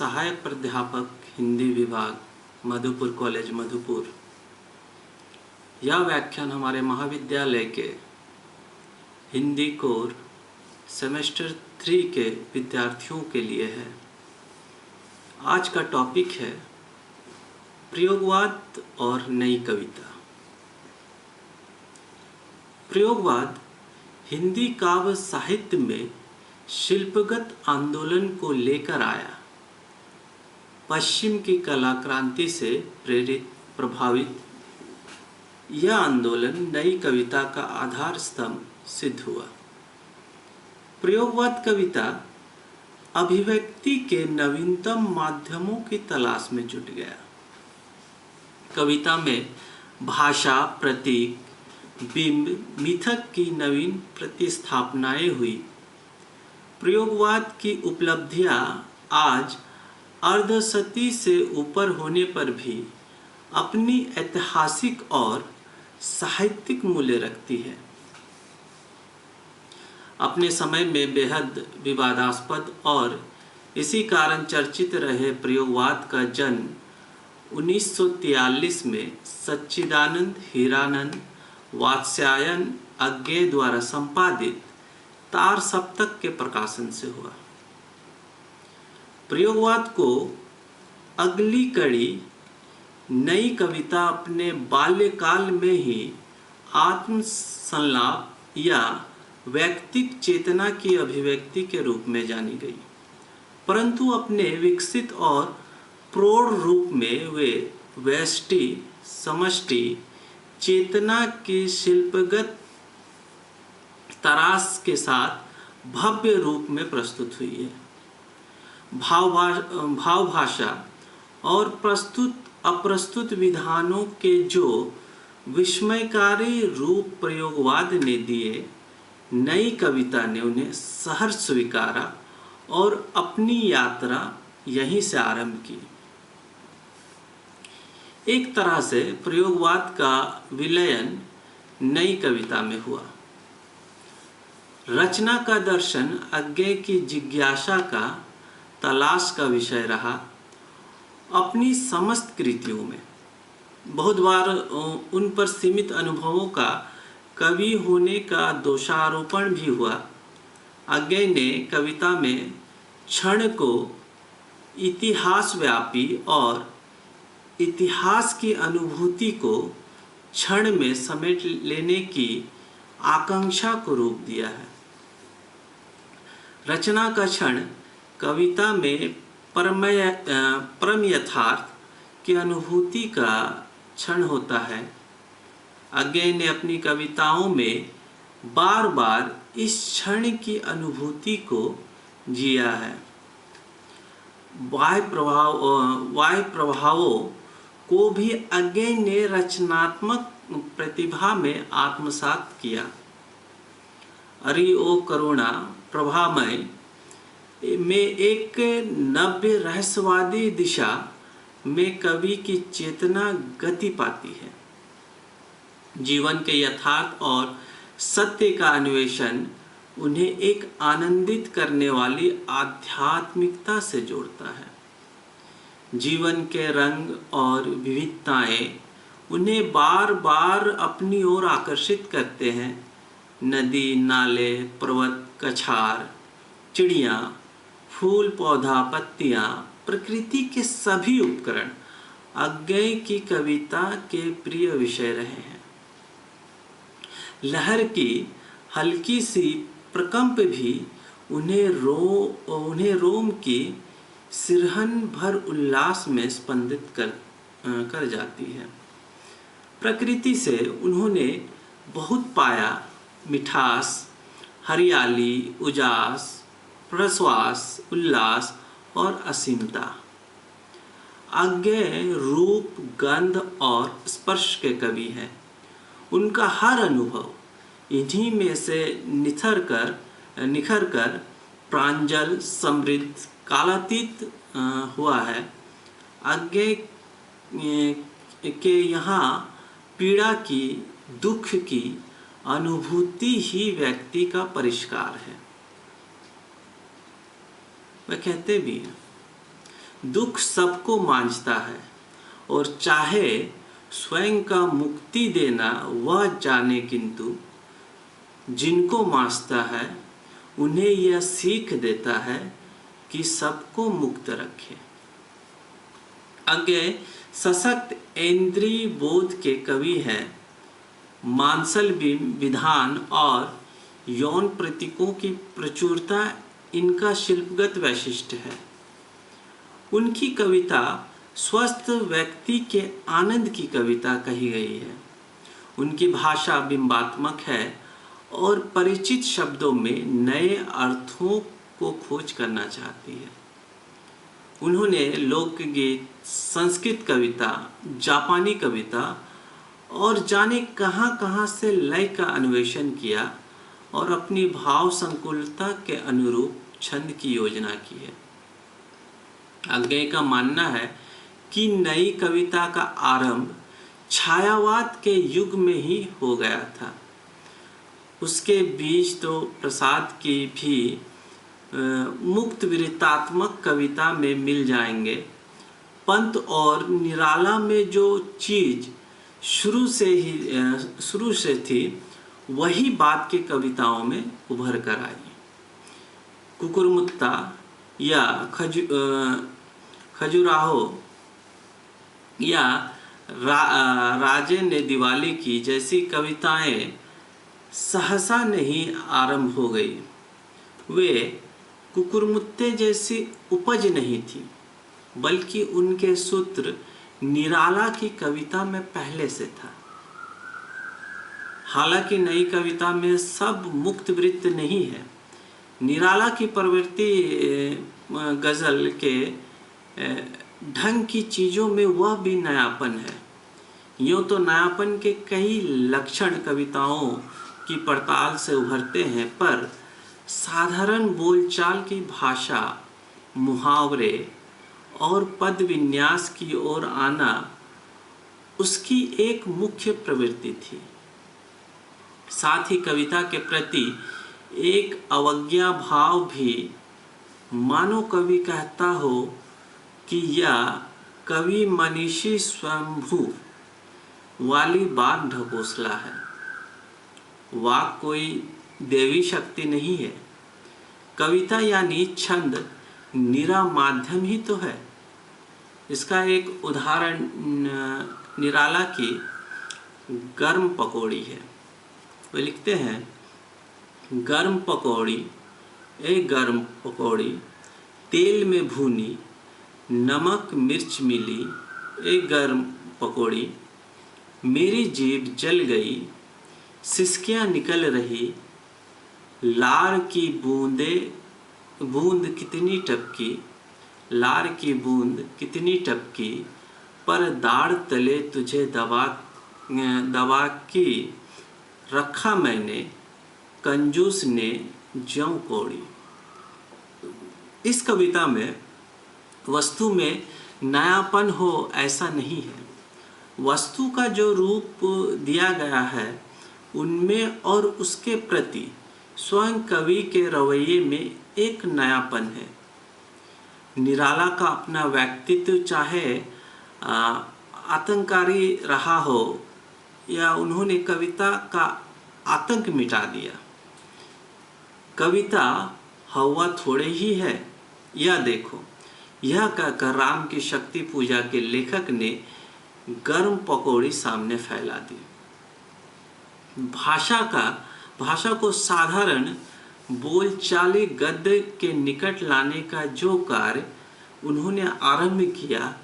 सहायक प्राध्यापक हिंदी विभाग, मधुपुर कॉलेज मधुपुर। यह व्याख्यान हमारे महाविद्यालय के हिंदी कोर सेमेस्टर 3 के विद्यार्थियों के लिए है। आज का टॉपिक है प्रयोगवाद और नई कविता। प्रयोगवाद हिंदी काव्य साहित्य में शिल्पगत आंदोलन को लेकर आया। पश्चिम की कला क्रांति से प्रभावित यह आंदोलन नई कविता का आधार स्तंभ सिद्ध हुआ। प्रयोगवाद कविता अभिव्यक्ति के नवीनतम माध्यमों की तलाश में जुट गया। कविता में भाषा, प्रतीक, बिंब, मिथक की नवीन प्रतिस्थापनाएं हुई। प्रयोगवाद की उपलब्धियां आज अर्धशती से ऊपर होने पर भी अपनी ऐतिहासिक और साहित्यिक मूल्य रखती है। अपने समय में बेहद विवादास्पद और इसी कारण चर्चित रहे प्रयोगवाद का जन्म 1943 में सच्चिदानंद हीरानंद वात्स्यायन अज्ञेय द्वारा संपादित तार सप्तक के प्रकाशन से हुआ। प्रयोगवाद को अगली कड़ी नई कविता अपने बाल्यकाल में ही आत्म संलाप या वैयक्तिक चेतना की अभिव्यक्ति के रूप में जानी गई, परंतु अपने विकसित और प्रौढ़ रूप में वे व्यष्टि समष्टि चेतना की शिल्पगत तरास के साथ भव्य रूप में प्रस्तुत हुई है। भाव भाषा और प्रस्तुत अप्रस्तुत विधानों के जो विस्मयकारी रूप प्रयोगवाद ने दिए, नई कविता ने उन्हें सहर्ष स्वीकारा और अपनी यात्रा यहीं से आरंभ की। एक तरह से प्रयोगवाद का विलयन नई कविता में हुआ। रचना का दर्शन अज्ञेय की जिज्ञासा का तलाश का विषय रहा। अपनी समस्त कृतियों में बहुत बार उन पर सीमित अनुभवों का कवि होने का दोषारोपण भी हुआ। अज्ञेय ने कविता में क्षण को इतिहासव्यापी और इतिहास की अनुभूति को क्षण में समेट लेने की आकांक्षा को रूप दिया है। रचना का क्षण कविता में परम यथार्थ की अनुभूति का क्षण होता है। अज्ञेय ने अपनी कविताओं में बार बार इस क्षण की अनुभूति को जिया है। बाह्य प्रभावों को भी अज्ञेय ने रचनात्मक प्रतिभा में आत्मसात किया। अरि ओ करुणा प्रभामय में एक नव्य रहस्यवादी दिशा में कवि की चेतना गति पाती है। जीवन के यथार्थ और सत्य का अन्वेषण उन्हें एक आनंदित करने वाली आध्यात्मिकता से जोड़ता है। जीवन के रंग और विविधताएं उन्हें बार बार अपनी ओर आकर्षित करते हैं। नदी, नाले, पर्वत, कछार, चिड़िया, फूल, पौधा, पत्तियां, प्रकृति के सभी उपकरण अज्ञेय की कविता के प्रिय विषय रहे हैं। लहर की हल्की सी प्रकंप भी उन्हें रोम की सिरहन भर उल्लास में स्पंदित कर जाती है। प्रकृति से उन्होंने बहुत पाया, मिठास, हरियाली, उजास, प्रश्वास, उल्लास और असीमता। अज्ञेय रूप, गंध और स्पर्श के कवि हैं। उनका हर अनुभव इन्हीं में से निखर कर प्रांजल, समृद्ध, कालातीत हुआ है। अज्ञेय के यहाँ पीड़ा की, दुख की अनुभूति ही व्यक्ति का परिष्कार है। वह कहते भी हैं, दुख सबको मांझता है और चाहे स्वयं का मुक्ति देना वह जाने, किंतु जिनको मांझता है उन्हें यह सीख देता है कि सबको मुक्त रखे। आगे सशक्त इंद्रिय बोध के कवि हैं। मांसल विधान और यौन प्रतीकों की प्रचुरता इनका शिल्पगत वैशिष्ट्य है। उनकी कविता स्वस्थ व्यक्ति के आनंद की कविता कही गई है। उनकी भाषा बिंबात्मक है और परिचित शब्दों में नए अर्थों को खोज करना चाहती है। उन्होंने लोकगीत, संस्कृत कविता, जापानी कविता और जाने कहाँ से लय का अन्वेषण किया और अपनी भाव संकुलता के अनुरूप छंद की योजना की है। आगे का मानना है कि नई कविता का आरंभ छायावाद के युग में ही हो गया था। उसके बीज तो प्रसाद की भी मुक्त विरतात्मक कविता में मिल जाएंगे। पंत और निराला में जो चीज शुरू से थी वही बाद के कविताओं में उभर कर आई। कुकुरमुत्ता या खजुराहो या राजे ने दिवाली की जैसी कविताएं सहसा नहीं आरंभ हो गई। वे कुकुरमुत्ते जैसी उपज नहीं थी, बल्कि उनके सूत्र निराला की कविता में पहले से था। हालांकि नई कविता में सब मुक्त वृत्त नहीं है। निराला की प्रवृत्ति गजल के ढंग की चीज़ों में वह भी नयापन है। यूँ तो नयापन के कई लक्षण कविताओं की पड़ताल से उभरते हैं, पर साधारण बोलचाल की भाषा, मुहावरे और पद विन्यास की ओर आना उसकी एक मुख्य प्रवृत्ति थी। साथ ही कविता के प्रति एक अवज्ञा भाव भी, मानो कवि कहता हो कि यह कवि मनीषी स्वयंभू वाली बात ढकोसला है। वाक कोई देवी शक्ति नहीं है। कविता यानी छंद निरा माध्यम ही तो है। इसका एक उदाहरण निराला की गर्म पकौड़ी है। वे लिखते हैं, गर्म पकौड़ी, एक गर्म पकौड़ी तेल में भूनी, नमक मिर्च मिली, एक गर्म पकौड़ी, मेरी जीभ जल गई, सिसकियाँ निकल रही, लार की बूंद कितनी टपकी, लार की बूंद कितनी टपकी, पर दाढ़ तले तुझे दबा की रखा मैंने, कंजूस ने ज्यों कोड़ी। इस कविता में वस्तु में नयापन हो ऐसा नहीं है। वस्तु का जो रूप दिया गया है उनमें और उसके प्रति स्वयं कवि के रवैये में एक नयापन है। निराला का अपना व्यक्तित्व चाहे आतंककारी रहा हो या उन्होंने कविता का आतंक मिटा दिया। कविता हवा थोड़े ही है। यह देखो, यह कहकर राम की शक्ति पूजा के लेखक ने गर्म पकौड़ी सामने फैला दी। भाषा को साधारण बोलचाली गद्य के निकट लाने का जो कार्य उन्होंने आरंभ किया,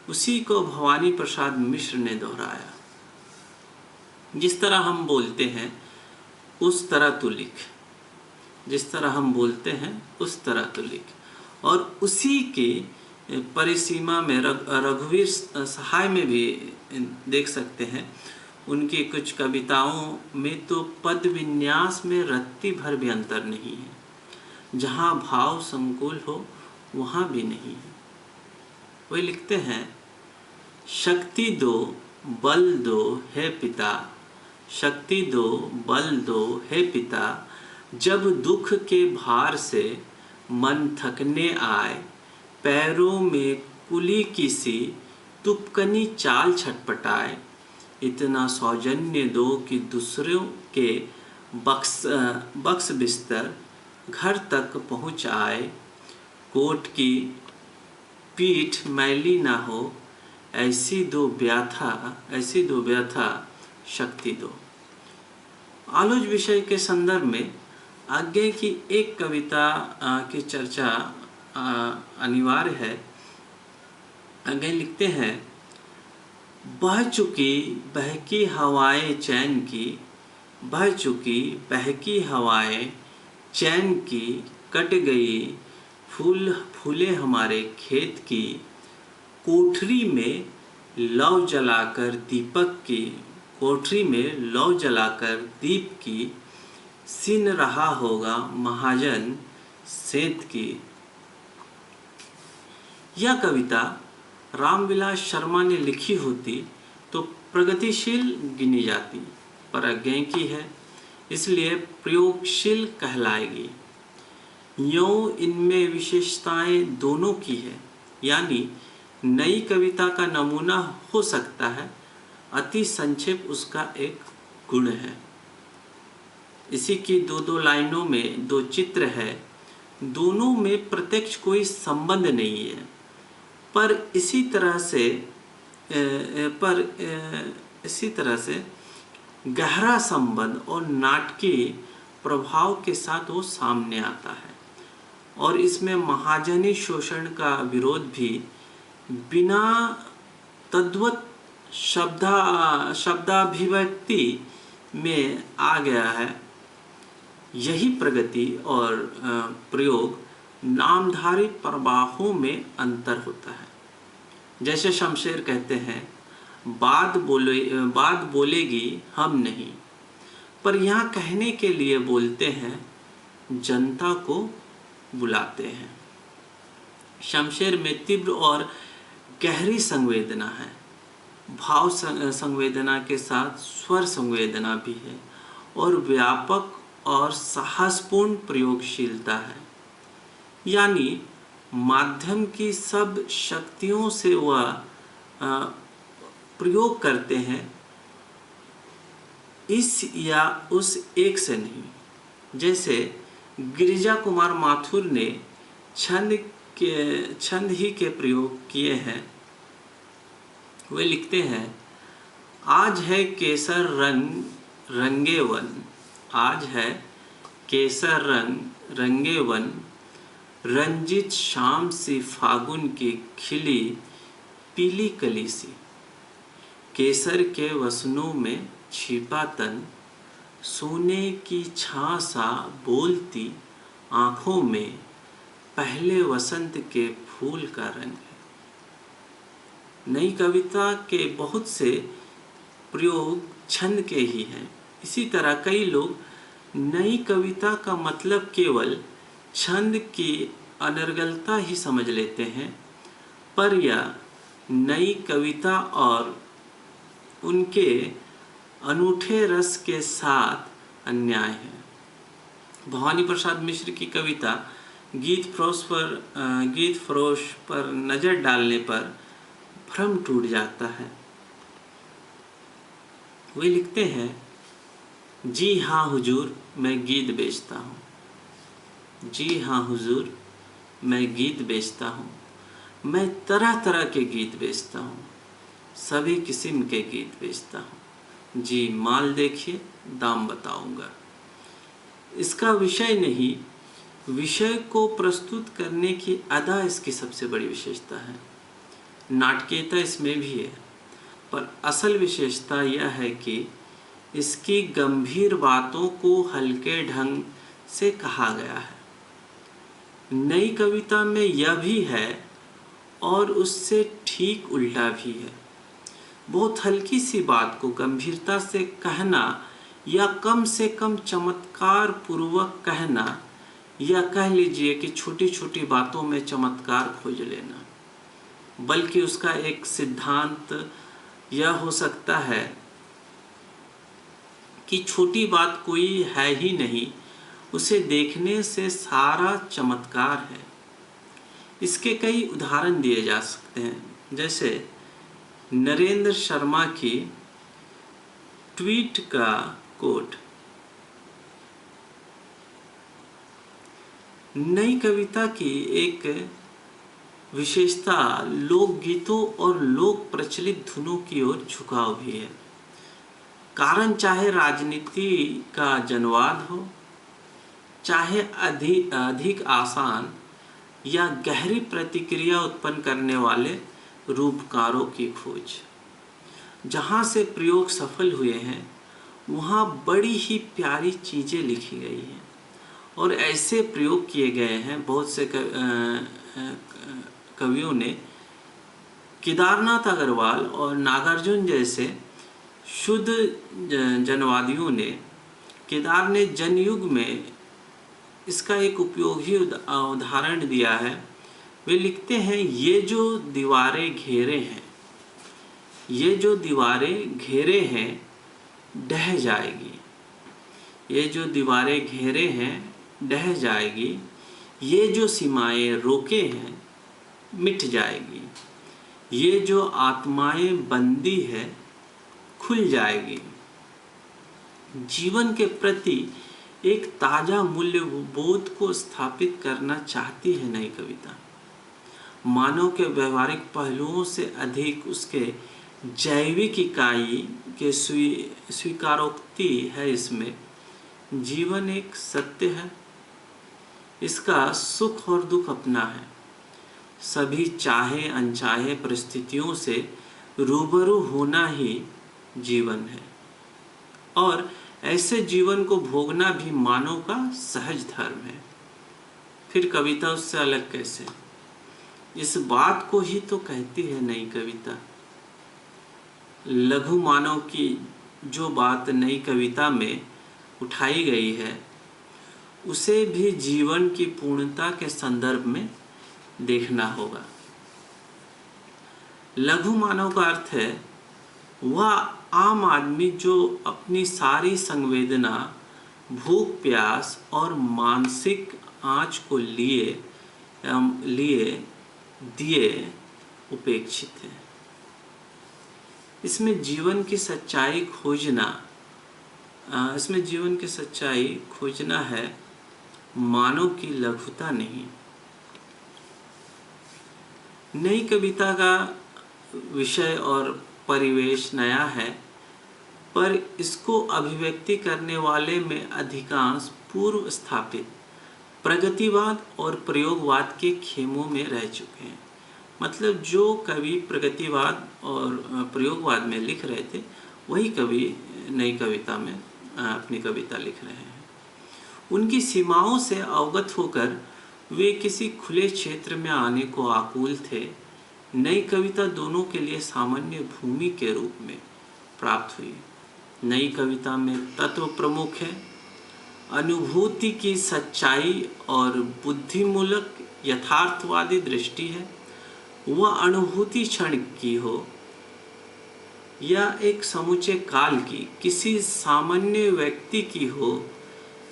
उसी को भवानी प्रसाद मिश्र ने दोहराया। जिस तरह हम बोलते हैं उस तरह तू लिख, जिस तरह हम बोलते हैं उस तरह तू लिख। और उसी की परिसीमा में रघुवीर सहाय में भी देख सकते हैं। उनकी कुछ कविताओं में तो पद विन्यास में रत्ती भर भी अंतर नहीं है। जहाँ भाव संकुल हो वहाँ भी नहीं है। वे लिखते हैं, शक्ति दो बल दो हे पिता, शक्ति दो बल दो हे पिता, जब दुख के भार से मन थकने आए, पैरों में कुली की सी तुपकनी चाल छटपटाए, इतना सौजन्य दो कि दूसरों के बक्स बिस्तर घर तक पहुँच आए, कोट की पीठ मैली ना हो, ऐसी दो व्यथा शक्ति दो। आलोच विषय के संदर्भ में आगे की एक कविता की चर्चा अनिवार्य है। आगे लिखते हैं, बह चुकी बहकी हवाएं चैन की, बह चुकी बहकी हवाएं चैन की, कट गई फूले हमारे खेत की, कोठरी में लौ जलाकर दीप की, सिन रहा होगा महाजन सेंत की। यह कविता रामविलास शर्मा ने लिखी होती तो प्रगतिशील गिनी जाती, पर अज्ञेय की है, इसलिए प्रयोगशील कहलाएगी। यूं इनमें विशेषताएं दोनों की है, यानी नई कविता का नमूना हो सकता है, अति संक्षेप उसका एक गुण है। इसी की दो लाइनों में दो चित्र है, दोनों में प्रत्यक्ष कोई संबंध नहीं है, पर इसी तरह से गहरा संबंध और नाटकीय प्रभाव के साथ वो सामने आता है। और इसमें महाजनी शोषण का विरोध भी बिना तद्वत शब्दाभिव्यक्ति में आ गया है। यही प्रगति और प्रयोग नामधारी प्रवाहों में अंतर होता है। जैसे शमशेर कहते हैं, बात बोलेगी हम नहीं, पर यहाँ कहने के लिए बोलते हैं, जनता को बुलाते हैं। शमशेर में तीव्र और गहरी संवेदना है, भाव संवेदना के साथ स्वर संवेदना भी है, और व्यापक और साहसपूर्ण प्रयोगशीलता है, यानी माध्यम की सब शक्तियों से वह प्रयोग करते हैं, इस या उस एक से नहीं। जैसे गिरिजा कुमार माथुर ने छंद ही के प्रयोग किए हैं। वे लिखते हैं, आज है केसर रंगे वन, आज है केसर रंगे वन, रंजित शाम सी फागुन की खिली पीली कली सी, केसर के वसनों में छिपा तन, सोने की छां सा बोलती आँखों में, पहले वसंत के फूल का रंग है। नई कविता के बहुत से प्रयोग छंद के ही हैं। इसी तरह कई लोग नई कविता का मतलब केवल छंद की अनर्गलता ही समझ लेते हैं, पर यह नई कविता और उनके अनूठे रस के साथ अन्याय है। भवानी प्रसाद मिश्र की कविता गीत फरोश पर नज़र डालने पर भ्रम टूट जाता है। वे लिखते हैं, जी हाँ हुजूर मैं गीत बेचता हूँ, जी हाँ हुजूर मैं गीत बेचता हूँ, मैं तरह तरह के गीत बेचता हूँ, सभी किस्म के गीत बेचता हूँ, जी माल देखिए दाम बताऊंगा। इसका विषय नहीं, विषय को प्रस्तुत करने की अदा इसकी सबसे बड़ी विशेषता है। नाटकीयता इसमें भी है, पर असल विशेषता यह है कि इसकी गंभीर बातों को हल्के ढंग से कहा गया है। नई कविता में यह भी है और उससे ठीक उल्टा भी है। बहुत हल्की सी बात को गंभीरता से कहना या कम से कम चमत्कार पूर्वक कहना, या कह लीजिए कि छोटी छोटी बातों में चमत्कार खोज लेना, बल्कि उसका एक सिद्धांत यह हो सकता है कि छोटी बात कोई है ही नहीं, उसे देखने से सारा चमत्कार है। इसके कई उदाहरण दिए जा सकते हैं, जैसे नरेंद्र शर्मा की ट्वीट का कोट, नई कविता की एक विशेषता लोकगीतों और लोक प्रचलित धुनों की ओर झुकाव भी है। कारण चाहे राजनीति का जनवाद हो, चाहे अधिक आसान या गहरी प्रतिक्रिया उत्पन्न करने वाले रूपकारों की खोज, जहाँ से प्रयोग सफल हुए हैं वहाँ बड़ी ही प्यारी चीज़ें लिखी गई हैं और ऐसे प्रयोग किए गए हैं। बहुत से कवियों ने, केदारनाथ अग्रवाल और नागार्जुन जैसे शुद्ध जनवादियों ने केदार ने जनयुग में इसका एक उपयोगी उदाहरण दिया है। वे लिखते हैं, ये जो दीवारें घेरे हैं, ये जो दीवारें घेरे हैं ढह जाएगी, ये जो दीवारें घेरे हैं ढह जाएगी, ये जो सीमाएं रोके हैं मिट जाएगी, ये जो आत्माएं बंदी है खुल जाएगी। जीवन के प्रति एक ताजा मूल्य बोध को स्थापित करना चाहती है नई कविता। मानव के व्यवहारिक पहलुओं से अधिक उसके जैविक इकाई के स्वीकारोक्ति है। इसमें जीवन एक सत्य है, इसका सुख और दुख अपना है। सभी चाहे अनचाहे परिस्थितियों से रूबरू होना ही जीवन है और ऐसे जीवन को भोगना भी मानव का सहज धर्म है। फिर कविता उससे अलग कैसे? इस बात को ही तो कहती है नई कविता। लघु मानव की जो बात नई कविता में उठाई गई है उसे भी जीवन की पूर्णता के संदर्भ में देखना होगा। लघु मानव का अर्थ है वह आम आदमी जो अपनी सारी संवेदना, भूख प्यास और मानसिक आँच को लिए दिए उपेक्षित है। इसमें जीवन की सच्चाई खोजना है, मानव की लघुता नहीं। नई कविता का विषय और परिवेश नया है, पर इसको अभिव्यक्ति करने वाले में अधिकांश पूर्व स्थापित प्रगतिवाद और प्रयोगवाद के खेमों में रह चुके हैं। मतलब जो कवि प्रगतिवाद और प्रयोगवाद में लिख रहे थे वही कवि नई कविता में अपनी कविता लिख रहे हैं। उनकी सीमाओं से अवगत होकर वे किसी खुले क्षेत्र में आने को आकुल थे। नई कविता दोनों के लिए सामान्य भूमि के रूप में प्राप्त हुई। नई कविता में तत्व प्रमुख है, अनुभूति की सच्चाई और बुद्धिमूलक यथार्थवादी दृष्टि है। वह अनुभूति क्षण की हो या एक समूचे काल की, किसी सामान्य व्यक्ति की हो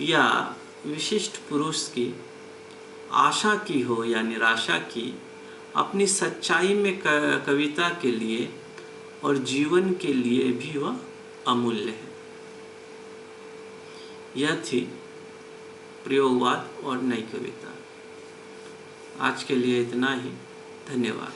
या विशिष्ट पुरुष की, आशा की हो या निराशा की, अपनी सच्चाई में कविता के लिए और जीवन के लिए भी वह अमूल्य है। यह थी प्रयोगवाद और नई कविता। आज के लिए इतना ही। धन्यवाद।